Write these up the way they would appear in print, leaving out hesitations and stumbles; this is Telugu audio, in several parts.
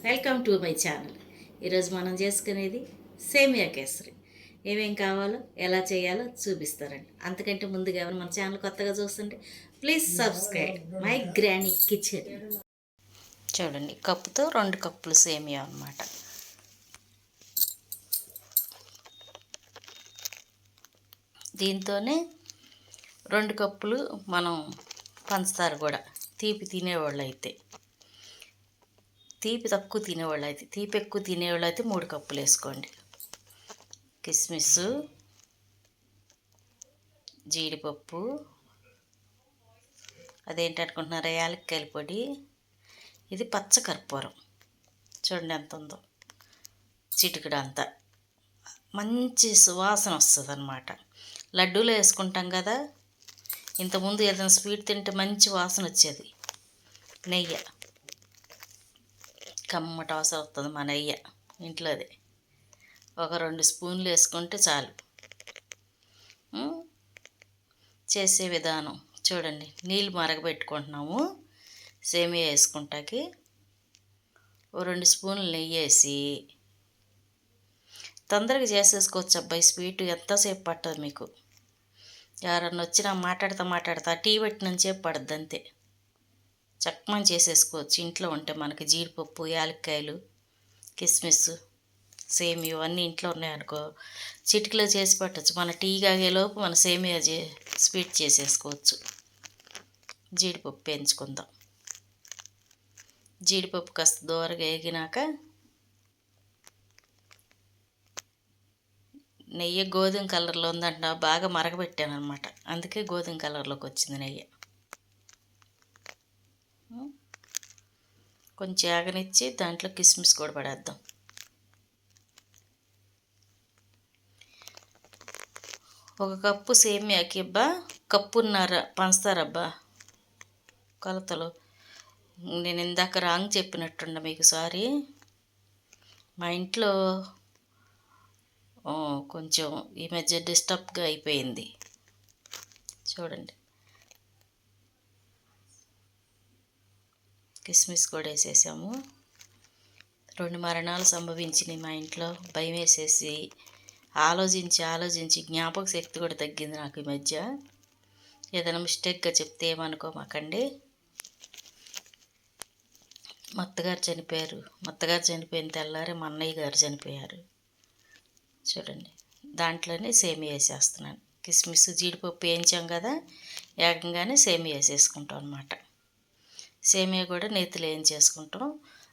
Welcome to my channel. ఈరోజు మనం చేసుకునేది సేమియా కేసరి. ఏమేం కావాలో ఎలా చేయాలో చూపిస్తారండి. అంతకంటే ముందుగా ఎవరు మన ఛానల్ కొత్తగా చూస్తుంటే please subscribe my granny kitchen. చూడండి, కప్పుతో 2 కప్పులు సేమియా అన్నమాట. దీంతోనే 2 కప్పులు మనం పంచదార కూడా, తీపి తినేవాళ్ళు అయితే. తీపి తక్కువ తినేవాళ్ళు అయితే, తీపి ఎక్కువ తినేవాళ్ళు అయితే 3 కప్పులు వేసుకోండి. కిస్మిస్, జీడిపప్పు, అదేంటనుకుంటున్నారా, యాలక్కాయల పొడి, ఇది పచ్చకర్పూరం. చూడండి ఎంత ఉందో, చిటికెడు అంతా. మంచి సువాసన వస్తుంది అన్నమాట. లడ్డూలో వేసుకుంటాం కదా, ఇంతకుముందు ఏదైనా స్వీట్ తింటే మంచి వాసన వచ్చేది. నెయ్యి, కమ్మట వాసన వస్తుంది మా నెయ్యి ఇంట్లోదే. ఒక 2 స్పూన్లు వేసుకుంటే చాలు. చేసే విధానం చూడండి. నీళ్ళు మరగబెట్టుకుంటున్నాము సేమియా వేసుకుంటాకి. ఓ 2 స్పూన్లు నెయ్యి వేసి, తొందరగా చేసేసుకోవచ్చు అబ్బాయి. స్వీట్ ఎంతసేపు పట్టదు మీకు. ఎవరన్నా వచ్చినా మాట్లాడుతా టీ పెట్టినంతసేపు పడుద్ది అంతే. చక్కమని చేసేసుకోవచ్చు ఇంట్లో ఉంటే. మనకి జీడిపప్పు, యాలక్కాయలు, కిస్మిస్, సేమియా అన్నీ ఇంట్లో ఉన్నాయనుకో, చిటికలో చేసి పెట్టచ్చు. మన టీ కాగేలోపు మన సేమియా స్వీట్ చేసేసుకోవచ్చు. జీడిపప్పు వేయించుకుందాం. జీడిపప్పు కాస్త దూరగా వేగినాక నెయ్యి గోధుమ కలర్లో ఉందంట, బాగా మరగబెట్టాను అనమాట. అందుకే గోధుమ కలర్లోకి వచ్చింది నెయ్యి. కొంచెం ఆగనిచ్చి దాంట్లో కిస్మిస్ కూడా పడేద్దాం. ఒక కప్పు సేమియాకి అబ్బా కప్పున్నర పంచదార అబ్బా. కొలతలు నేను ఇందాక రాంగ్ చెప్పినట్టుండ మీకు, సారీ. మా ఇంట్లో కొంచెం ఈ మధ్య డిస్టర్బ్గా అయిపోయింది. చూడండి, కిస్మిస్ కూడా వేసేసాము. 2 మరణాలు సంభవించినాయి మా ఇంట్లో. భయం వేసేసి ఆలోచించి జ్ఞాపక శక్తి కూడా తగ్గింది నాకు ఈ మధ్య. ఏదైనా మిస్టేక్గా చెప్తే ఏమనుకోమాకండి. మా అత్తగారు చనిపోయారు. మా అత్తగారు చనిపోయిన తెల్లారే మా అన్నయ్య గారు చనిపోయారు. చూడండి, దాంట్లోనే సేమియా వేసేస్తున్నాను. కిస్మిస్, జీడిపప్పు వేయించాం కదా, ఏకంగానే సేమియా వేసేసుకుంటాం అనమాట. సేమియా కూడా నేతిలో వేయించేసుకుంటాం.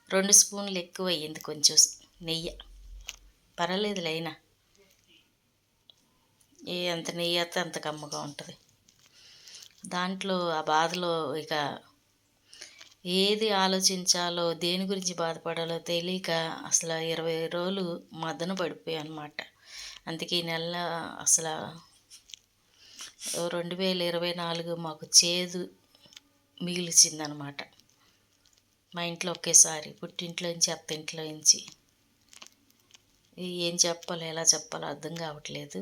2 స్పూన్లు ఎక్కువ అయ్యింది కొంచెం నెయ్యి. పర్వాలేదులే, అయినా ఎంత నెయ్యి అయితే అంత కమ్మగా ఉంటుంది. దాంట్లో ఆ బాధలో ఇక ఏది ఆలోచించాలో, దేని గురించి బాధపడాలో తెలియక అసలు 20 రోజులు మదన పడిపోయాయి అనమాట. అందుకే ఈ నెల అసలు 2024 మాకు చేదు మిగిల్చిందనమాట. మా ఇంట్లో ఒకేసారి పుట్టింట్లో నుంచి, అత్తింట్లో నుంచి. ఏం చెప్పాలో, ఎలా చెప్పాలో అర్థం కావట్లేదు.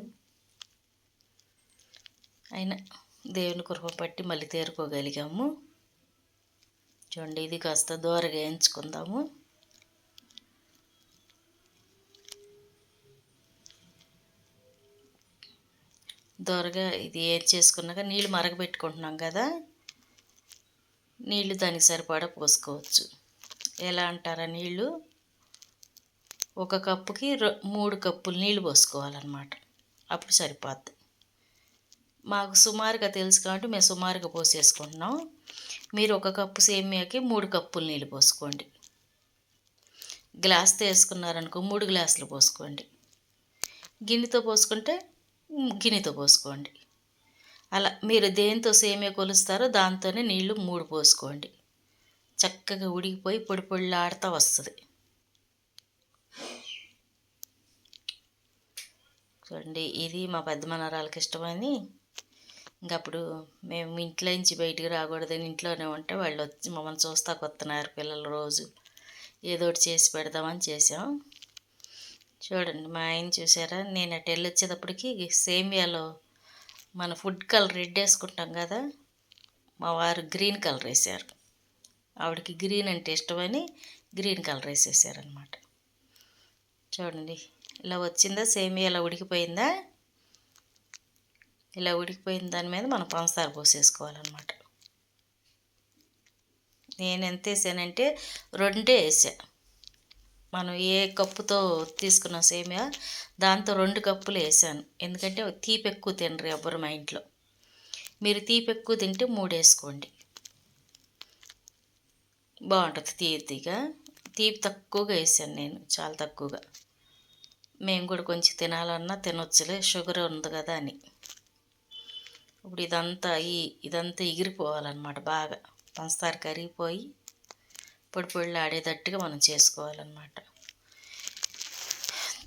అయినా దేవుని కృప పట్టి మళ్ళీ తేరుకోగలిగాము. చూడండి, ఇది కాస్త దూరగా వేయించుకుందాము. దూరగా ఇది చేసుకున్నాక నీళ్ళు మరగబెట్టుకుంటున్నాం కదా, నీళ్ళు దానికి సరిపడా పోసుకోవచ్చు. ఎలా అంటారా, నీళ్ళు 1 కప్పుకి 3 కప్పులు నీళ్ళు పోసుకోవాలన్నమాట. అప్పుడు సరిపోద్ది. మాకు సుమారుగా తెలుసు కాబట్టి మేము సుమారుగా పోసేసుకుంటున్నాం. మీరు 1 కప్పు సేమియాకి 3 కప్పులు నీళ్ళు పోసుకోండి. గ్లాస్తో వేసుకున్నారనుకో 3 గ్లాసులు పోసుకోండి. గిన్నెతో పోసుకుంటే గిన్నెతో పోసుకోండి. అలా మీరు దేంతో సేమియా కొలుస్తారో దాంతోనే నీళ్ళు 3 పోసుకోండి. చక్కగా ఉడికిపోయి పొడి పొడిలాడుతూ వస్తుంది. చూడండి, ఇది మా పెద్ద మనవరాలకి ఇష్టమని ఇంకప్పుడు మేము ఇంట్లో నుంచి బయటికి రాకూడదని ఇంట్లోనే ఉంటే వాళ్ళు వచ్చి మమ్మల్ని చూస్తా కొత్తనారు పిల్లలు. రోజు ఏదో ఒకటి చేసి పెడదామని చేసాం. చూడండి, మా ఆయన చూసారా, నేను అటు వెళ్ళి వచ్చేటప్పటికి సేమియాలో మన ఫుడ్ కలర్ రెడ్ వేసుకుంటాం కదా, మా వారు గ్రీన్ కలర్ వేశారు. ఆవిడకి గ్రీన్ అంటే ఇష్టమని గ్రీన్ కలర్ వేసేసారనమాట. చూడండి ఇలా వచ్చిందా, సేమియా ఇలా ఉడికిపోయిందా. ఇలా ఉడికిపోయిన దాని మీద మనం పంచదార పోసేసుకోవాలన్నమాట. నేను ఎంత వేసానంటే 2 వేసా. మనం ఏ కప్పుతో తీసుకున్న సేమియా దాంతో 2 కప్పులు వేసాను. ఎందుకంటే తీపి ఎక్కువ తినరు ఎవ్వరు మా ఇంట్లో. మీరు తీపి ఎక్కువ తింటే 3 వేసుకోండి, బాగుంటుంది తీపిగా. తీపి తక్కువగా వేసాను నేను, చాలా తక్కువగా. మేము కూడా కొంచెం తినాలన్నా తినొచ్చులే, షుగర్ ఉంది కదా అని. ఇప్పుడు ఇదంతా ఎగిరిపోవాలన్నమాట. బాగా పంచదార కరిగిపోయి పొడి పొడిలాడేటట్టుగా మనం చేసుకోవాలన్నమాట.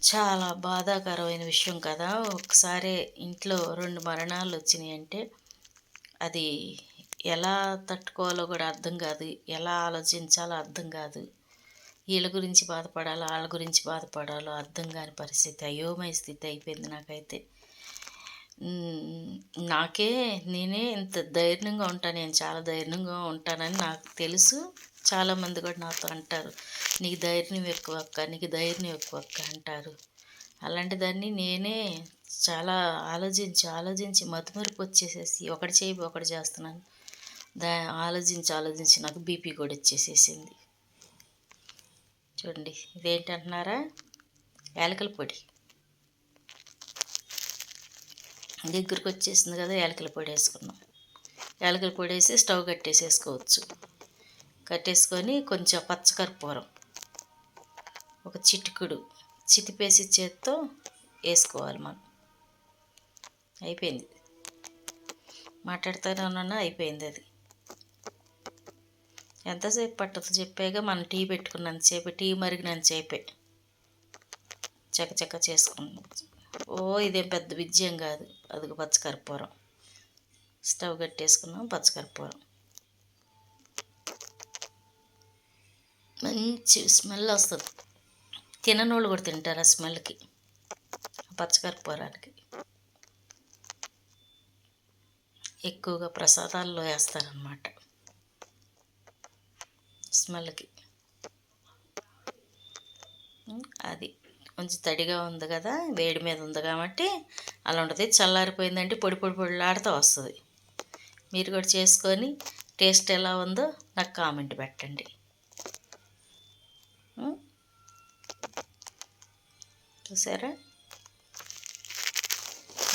చాలా బాధాకరమైన విషయం కదా. ఒకసారి ఇంట్లో 2 మరణాలు వచ్చినాయి అంటే అది ఎలా తట్టుకోవాలో కూడా అర్థం కాదు, ఎలా ఆలోచించాలో అర్థం కాదు. వీళ్ళ గురించి బాధపడాలో వాళ్ళ గురించి బాధపడాలో అర్థం కాని పరిస్థితి, అయోమయ స్థితి అయిపోయింది నాకైతే. నేనే ఇంత ధైర్యంగా ఉంటాను, నేను చాలా ధైర్యంగా ఉంటానని నాకు తెలుసు. చాలామంది కూడా నాతో అంటారు, నీకు ధైర్యం ఎక్కువ అక్క, నీకు ధైర్యం ఎక్కువ అక్క అంటారు. అలాంటి దాన్ని నేనే చాలా ఆలోచించి మతిమరుపు వచ్చేసేసి ఒకటి చేయి ఒకటి చేస్తున్నాను. ఆలోచించి నాకు బీపీ కూడా వచ్చేసేసింది. చూడండి, ఇదేంటంటున్నారా, యాలకుల పొడి. దగ్గరికి వచ్చేసింది కదా, యాలకుల పొడి వేసుకున్నాం. యాలకుల పొడి వేసి స్టవ్ కట్టేసేసుకోవచ్చు. కట్టేసుకొని కొంచెం పచ్చకర్పూరం ఒక చిటికుడు చితిపేసి చేత్తో వేసుకోవాలి మనం. అయిపోయింది, మాట్లాడుతూనే ఉన్నా, అయిపోయింది అది. ఎంతసేపు పట్టదు చెప్పాక, మనం టీ పెట్టుకున్నంతసేపు, టీ మరిగినంతసేపే చకచక చేసుకున్నాం. ఇదేం పెద్ద విజయం కాదు. అది పచ్చకర్పూరం స్టవ్ కట్టేసుకున్నాం. పచ్చకర్పూరం మంచి స్మెల్ వస్తుంది. తిననోళ్ళు కూడా తింటారు ఆ స్మెల్కి, పచ్చకర్పూరానికి. ఎక్కువగా ప్రసాదాల్లో వేస్తారనమాట స్మెల్కి. అది కొంచెం తడిగా ఉంది కదా, వేడి మీద ఉంది కాబట్టి అలా ఉంటుంది. చల్లారిపోయిందంటే పొడి పొడి పొడిలాడుతూ వస్తుంది. మీరు కూడా చేసుకొని టేస్ట్ ఎలా ఉందో నాకు కామెంట్ పెట్టండి. చూసారా,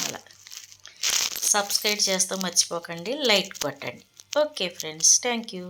అలా సబ్స్క్రైబ్ చేస్తూ మర్చిపోకండి, లైక్ కొట్టండి. Okay friends, thank you.